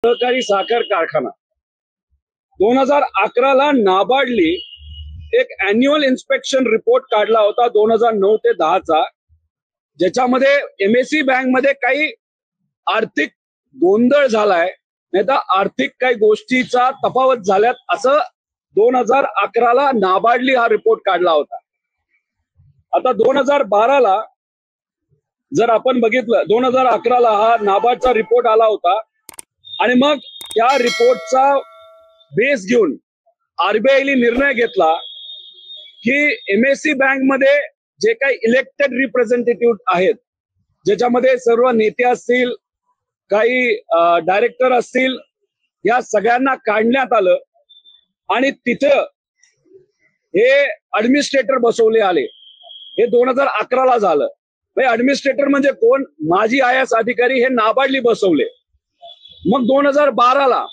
सहकारी साखर कारखाना 2011ला नाबार्डली एक अॅन्युअल इन्स्पेक्शन रिपोर्ट काढला होता 2009 ते 10चा, ज्याच्यामध्ये एमएससी बँक मध्ये काही आर्थिक गोंधळ झालाय, नाही तर आर्थिक काही गोष्टीचा तफावत झाल्यात असं 2011ला नाबार्डली हा रिपोर्ट काढला होता. आता 2012ला जर आपण बघितलं, 2011ला हा नाबार्डचा रिपोर्ट आला होता आणि मग त्या रिपोर्टचा बेस घेऊन आरबीआयने निर्णय घेतला की एमएससी बँक मध्ये जे काही इलेक्टेड रिप्रेझेंटेटिव्ह आहेत, ज्याच्यामध्ये सर्व नेते असतील, काही डायरेक्टर असतील, या सगळ्यांना काढण्यात आलं आणि तिथं हे ऍडमिनिस्ट्रेटर बसवले आले. हे 2011ला झालं. ऍडमिनिस्ट्रेटर म्हणजे कोण? माजी आयएएस अधिकारी हे नाबार्डली बसवले. मग 2012ला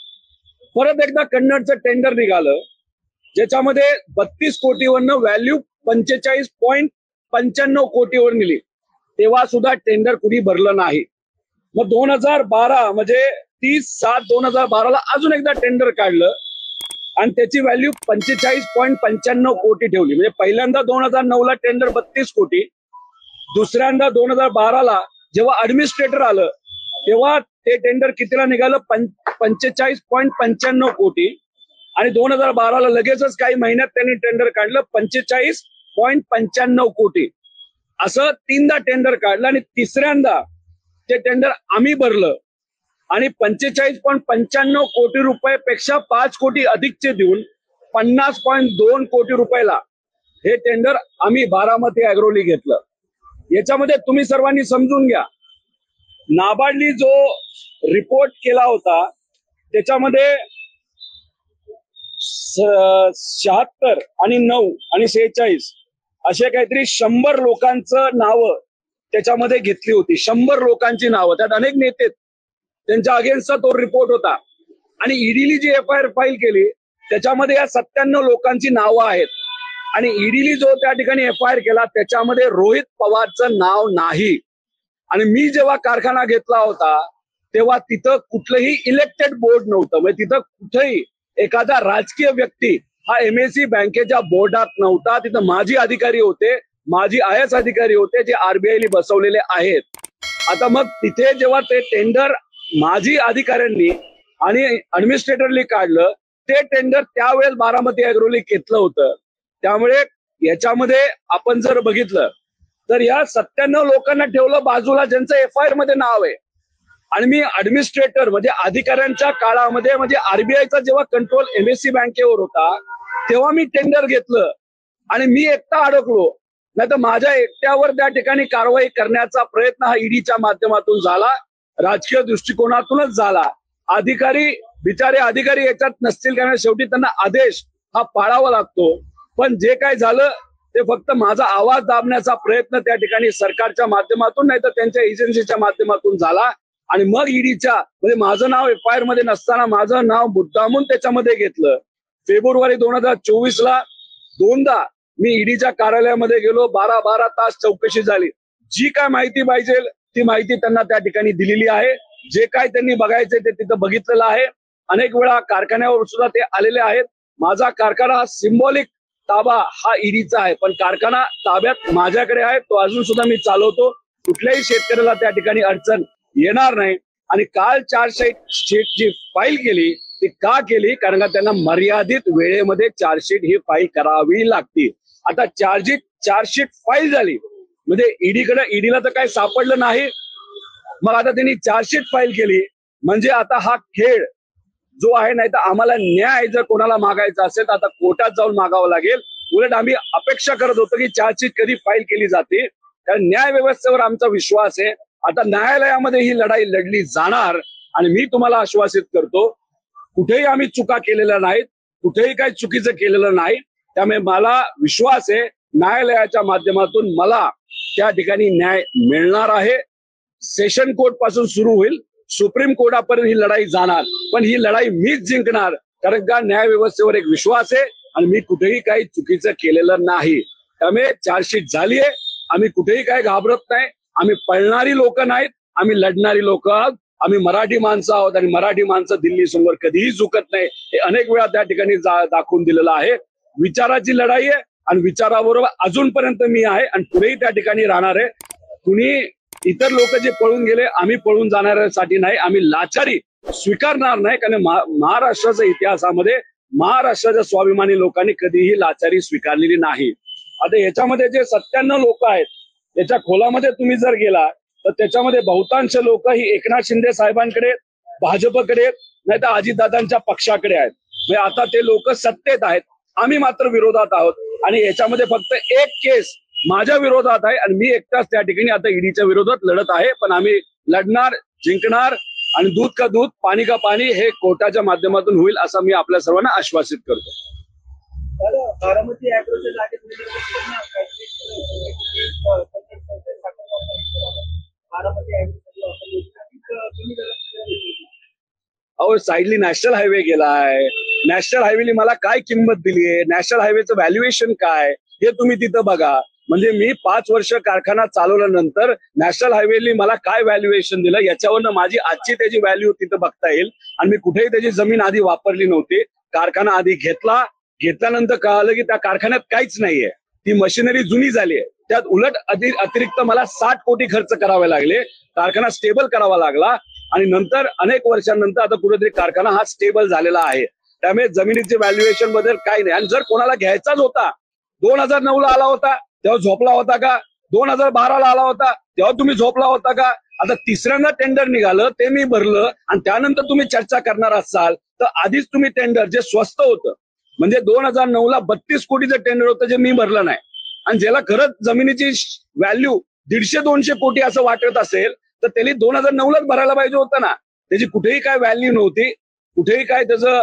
परत एकदा कन्नडचं टेंडर निघालं, ज्याच्यामध्ये 32 कोटीवरनं व्हॅल्यू 45.95 कोटीवर नेली. तेव्हा सुद्धा टेंडर कुणी भरलं नाही. मग 2012 म्हणजे 30/7/2012ला अजून एकदा टेंडर काढलं आणि त्याची व्हॅल्यू 45.95 कोटी ठेवली. म्हणजे पहिल्यांदा 2009ला टेंडर 32 कोटी, दुसऱ्यांदा 2012ला जेव्हा ऍडमिनिस्ट्रेटर आलं तेव्हा ते टेंडर कितीला निघालं? 45.95 कोटी. आणि 2012ला लगेचच काही महिन्यात त्यांनी टेंडर काढलं 45.95 कोटी. असं तीनदा टेंडर काढलं आणि तिसऱ्यांदा ते टेंडर आम्ही भरलं आणि 45.95 कोटी रुपयापेक्षा 5 कोटी अधिकचे देऊन 50.2 कोटी रुपयाला हे टेंडर आम्ही बारामती अॅग्रोली घेतलं. याच्यामध्ये तुम्ही सर्वांनी समजून घ्या, नाबार्डली जो रिपोर्ट केला होता त्याच्यामध्ये 76 आणि 9 आणि 46 असे काहीतरी 100 लोकांचं नावं त्याच्यामध्ये घेतली होती. 100 लोकांची नावं, त्यात अनेक नेते, त्यांच्या अगेन्स्टचा तो रिपोर्ट होता. आणि ईडीली जी एफआयआर फाईल केली त्याच्यामध्ये या 97 लोकांची नावं आहेत. आणि ईडीली जो त्या ठिकाणी एफआयआर केला त्याच्यामध्ये रोहित पवारचं नाव नाही. आणि मी जेव्हा कारखाना घेतला होता तेव्हा तिथं कुठलंही इलेक्टेड बोर्ड नव्हतं. म्हणजे तिथं कुठेही एखादा राजकीय व्यक्ती हा एमएससी बँकेच्या बोर्डात नव्हता. तिथं माजी अधिकारी होते, माजी आयएएस अधिकारी होते, जे आरबीआयने बसवलेले आहेत. आता मग तिथे जेव्हा ते टेंडर माजी अधिकाऱ्यांनी आणि ऍडमिनिस्ट्रेटरनी काढलं, ते टेंडर त्यावेळेस बारामती अॅग्रोली घेतलं होतं. त्यामुळे याच्यामध्ये आपण जर बघितलं तर या 97 लोकांना ठेवलं बाजूला, ज्यांचं एफआयआर मध्ये नाव आहे. आणि मी ऍडमिनिस्ट्रेटर म्हणजे अधिकाऱ्यांच्या काळामध्ये, म्हणजे आरबीआयचा जेव्हा कंट्रोल एमएससी बँकेवर होता तेव्हा मी टेंडर घेतलं आणि मी एकटा अडकलो. नाही तर माझ्या एकट्यावर त्या ठिकाणी कारवाई करण्याचा प्रयत्न हा ईडीच्या माध्यमातून झाला, राजकीय दृष्टिकोनातूनच झाला. अधिकारी बिचारे अधिकारी याच्यात नसतील, कारण शेवटी त्यांना आदेश हा पाळावा लागतो. पण जे काय झालं ते फक्त माझा आवाज दाबण्याचा प्रयत्न त्या ठिकाणी सरकारच्या माध्यमातून, नाही तर त्यांच्या एजन्सीच्या माध्यमातून झाला. आणि मग ईडीच्या म्हणजे माझं नाव एफआयआर मध्ये नसताना माझं नाव मुद्दामून त्याच्यामध्ये घेतलं. फेब्रुवारी 2024ला दोनदा मी ईडीच्या कार्यालयामध्ये गेलो. 12 तास चौकशी झाली. जी काय माहिती पाहिजे ती माहिती त्यांना त्या ठिकाणी दिलेली आहे. जे काय त्यांनी बघायचे ते तिथं बघितलेलं आहे. अनेक वेळा कारखान्यावर सुद्धा ते आलेले आहेत. माझा कारखाना हा सिम्बॉलिक ताबा हा ईडीचा आहे, पण कारखाना ताब्यात माझ्याकडे आहे. तो अजून सुद्धा मी चालवतो. कुठल्याही शेतकऱ्याला त्या ठिकाणी अडचण येणार नाही. आणि काल चार्जशीट जी फाईल केली ती का केली? कारण का त्यांना मर्यादित वेळेमध्ये चार्जशीट ही फाईल करावी लागते. आता चार्जशीट फाईल झाली म्हणजे ईडीला तर काही सापडलं नाही. मग आता त्यांनी चार्जशीट फाईल केली म्हणजे आता हा खेळ जो आहे, नाही तर आम्हाला न्याय जर कोणाला मागायचा असेल तर आता कोर्टात जाऊन मागावं लागेल. उलट आम्ही अपेक्षा करत होतो की चार्जशीट कधी फाईल केली जाते, कारण न्याय व्यवस्थेवर आमचा विश्वास आहे. आता न्यायालयामध्ये ही लढाई लढली जाणार आणि मी तुम्हाला आश्वासित करतो, कुठेही आम्ही चुका केलेल्या नाहीत, कुठेही काही चुकीचं केलेलं नाही. त्यामुळे मला विश्वास आहे न्यायालयाच्या माध्यमातून मला त्या ठिकाणी न्याय मिळणार आहे. सेशन कोर्ट पासून सुरू होईल, सुप्रीम कोर्टापर्यंत ही लढाई जाणार, पण ही लढाई मीच जिंकणार. कारण का न्याय व्यवस्थेवर एक विश्वास आहे आणि मी कुठेही काही चुकीचं केलेलं नाही. त्यामुळे चार्जशीट झाली आहे, आम्ही कुठेही काही घाबरत नाही. आम्ही पळणारी लोक नाहीत, आम्ही लढणारी लोक आहोत. आम्ही मराठी माणसं आहोत आणि मराठी माणसं दिल्ली समोर कधीही झुकत नाही, हे अनेक वेळा त्या ठिकाणी दाखवून दिलेलं आहे. विचाराची लढाई आहे आणि विचाराबरोबर अजूनपर्यंत मी आहे आणि पुढेही त्या ठिकाणी राहणार आहे. कुणी इतर लोक जे पळून गेले, आम्ही पळून जाणाऱ्यासाठी नाही, आम्ही लाचारी स्वीकारणार नाही. कारण महाराष्ट्राच्या इतिहासामध्ये महाराष्ट्राच्या स्वाभिमानी लोकांनी कधीही लाचारी स्वीकारलेली नाही. आता याच्यामध्ये जे 97 लोक आहेत, त्याच्या खोलामध्ये तुम्ही जर गेला तर त्याच्यामध्ये बहुतांश लोक ही एकनाथ शिंदे साहेबांकडे, भाजपकडे, नाही तर अजितदादांच्या पक्षाकडे आहेत. म्हणजे आता ते लोक सत्तेत आहेत, आम्ही मात्र विरोधात आहोत. आणि याच्यामध्ये फक्त एक केस माझ्या विरोधात आहे आणि मी एकटाच त्या ठिकाणी आता ईडीच्या विरोधात लढत आहे. पण आम्ही लढणार, जिंकणार आणि दूध का दूध, पाणी का पाणी हे कोर्टाच्या माध्यमातून होईल असं मी आपल्या सर्वांना आश्वासित करतो. बारामती ऍग्रोच्या जागेत अहो, साईडली नॅशनल हायवे गेला आहे. नॅशनल हायवेली मला काय किंमत दिली आहे, नॅशनल हायवेचं व्हॅल्युएशन काय हे तुम्ही तिथं बघा. म्हणजे मी 5 वर्ष कारखाना चालवल्यानंतर नॅशनल हायवेली मला काय व्हॅल्युएशन दिलं याच्यावरनं माझी आजची त्याची व्हॅल्यू तिथं बघता येईल. आणि मी कुठेही त्याची जमीन आधी वापरली नव्हती. कारखाना आधी घेतल्यानंतर कळालं की त्या कारखान्यात काहीच नाहीये, ती मशिनरी जुनी झाली आहे. त्यात उलट अतिरिक्त मला 60 कोटी खर्च करावे लागले, कारखाना स्टेबल करावा लागला. आणि नंतर अनेक वर्षांनंतर आता कुठेतरी कारखाना हा स्टेबल झालेला आहे. त्यामुळे जमिनीचे व्हॅल्युएशन बद्दल काही नाही. आणि जर कोणाला घ्यायचाच होता, 2009 ला आला होता तेव्हा झोपला होता का? 2012 ला आला होता तेव्हा तुम्ही झोपला होता का? आता तिसऱ्यांदा टेंडर निघालं, ते मी भरलं आणि त्यानंतर तुम्ही चर्चा करणार असाल तर आधीच तुम्ही टेंडर जे स्वस्त होतं, म्हणजे 2009 ला 32 कोटीचं टेंडर होतं जे मी भरलं नाही. आणि ज्याला खरंच जमिनीची व्हॅल्यू 150-200 कोटी असं वाटत असेल तर त्यांनी 2009 लाच भरायला पाहिजे होतं ना. त्याची कुठेही काय व्हॅल्यू नव्हती, कुठेही काय त्याचं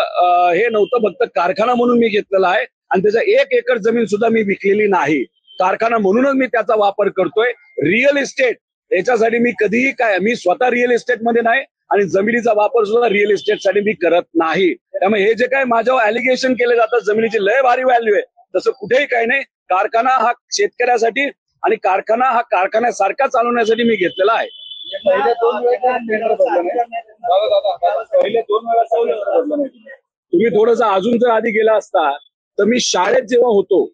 हे नव्हतं. फक्त कारखाना म्हणून मी घेतलेला आहे आणि त्याचा 1 एकर जमीन सुद्धा मी विकलेली नाही. कारखाना म्हणूनच मी त्याचा वापर करतोय. रिअल इस्टेट याच्यासाठी मी कधीही काय, मी स्वतः रिअल इस्टेट मध्ये नाही आणि जमिनीचा वापर सुद्धा रिअल इस्टेट साठी मी करत नाही. त्यामुळे हे जे काय माझ्यावर ऍलिगेशन केले जातात जमिनीची लय भारी व्हॅल्यू आहे, तसं कुठेही काही नाही. कारखाना हा शेतकऱ्यासाठी आणि कारखाना हा कारखान्यासारखा चालवण्यासाठी मी घेतलेला आहे. पहिले 2 वेळा टेंडर भरलं नाही. तुम्ही थोडस अजून जर आधी गेला असता तर मी शाळेत जेव्हा होतो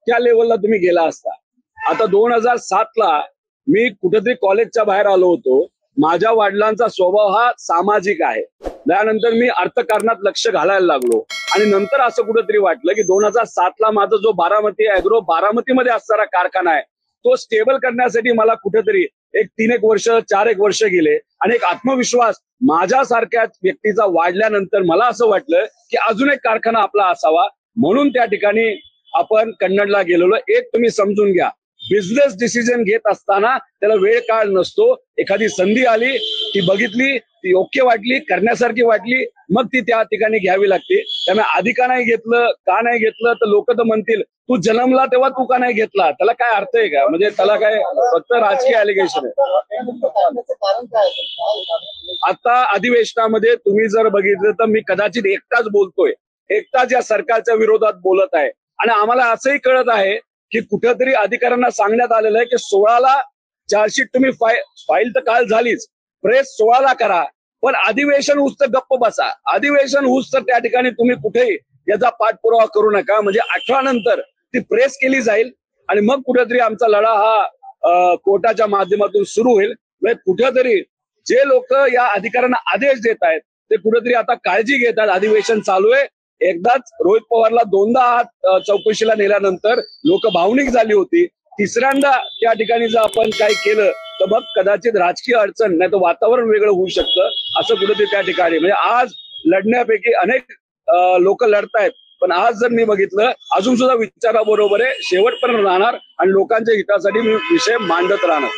त्या लेवलला तुम्ही गेला असता. आता 2007 ला मी कुठेतरी कॉलेजच्या बाहेर आलो होतो. माझ्या वडिलांचा स्वभाव हा सामाजिक आहे. त्यानंतर मी अर्थकारणात लक्ष घालायला लागलो आणि नंतर असं कुठेतरी वाटलं की 2007 ला माझा जो बारामती ऍग्रो, बारामतीमध्ये असणारा कारखाना आहे, तो स्टेबल करण्यासाठी मला कुठेतरी 3-1 वर्ष, 4-1 वर्ष गेले. आणि एक आत्मविश्वास माझ्यासारख्या व्यक्तीचा वाढल्यानंतर मला असं वाटलं की अजून एक कारखाना आपला असावा. म्हणून त्या ठिकाणी आपण कन्नडला गेलेलो. एक तुम्ही समजून घ्या, बिझनेस डिसिजन घेत असताना त्याला वेळ काळ नसतो. एखादी संधी आली, ती बघितली, ती योग्य वाटली, करण्यासारखी वाटली, मग ती त्या ठिकाणी घ्यावी लागते. त्यामुळे आधी का नाही घेतलं, का नाही घेतलं तर लोक तर म्हणतील तू जन्मला तेव्हा तू का नाही घेतला, त्याला काय अर्थ आहे का? म्हणजे त्याला काय फक्त राजकीय अलिगेशन आहे. आता अधिवेशनामध्ये तुम्ही जर बघितलं तर मी कदाचित एकटाच बोलतोय, एकटाच या सरकारच्या विरोधात बोलत आहे. आणि आम्हाला असंही कळत आहे की कुठेतरी अधिकाऱ्यांना सांगण्यात आलेलं आहे की 16 ला चार्जशीट तुम्ही फाईल तर काल झालीच, प्रेस 16 ला करा, पण अधिवेशन होऊस तर गप्प बसा. अधिवेशन होऊस तर त्या ठिकाणी तुम्ही कुठेही याचा पाठपुरावा करू नका. म्हणजे 18 नंतर ती प्रेस केली जाईल आणि मग कुठेतरी आमचा लढा हा कोर्टाच्या माध्यमातून सुरू होईल. म्हणजे कुठेतरी जे लोक या अधिकाऱ्यांना आदेश देत आहेत ते कुठेतरी आता काळजी घेतात. अधिवेशन चालू आहे. एकदाच रोहित पवारला 2दा चौकशीला नेल्यानंतर लोक भावनिक झाली होती. तिसऱ्यांदा त्या ठिकाणी जर आपण काही केलं तर मग कदाचित राजकीय अडचण, नाही तर वातावरण वेगळं होऊ शकतं. असं कुठेतरी त्या ठिकाणी म्हणजे आज लढण्यापैकी अनेक लोक लढतायत, पण आज जर मी बघितलं अजून सुद्धा विचाराबरोबर आहे, शेवटपर्यंत राहणार आणि लोकांच्या हितासाठी मी विषय मांडत राहणार.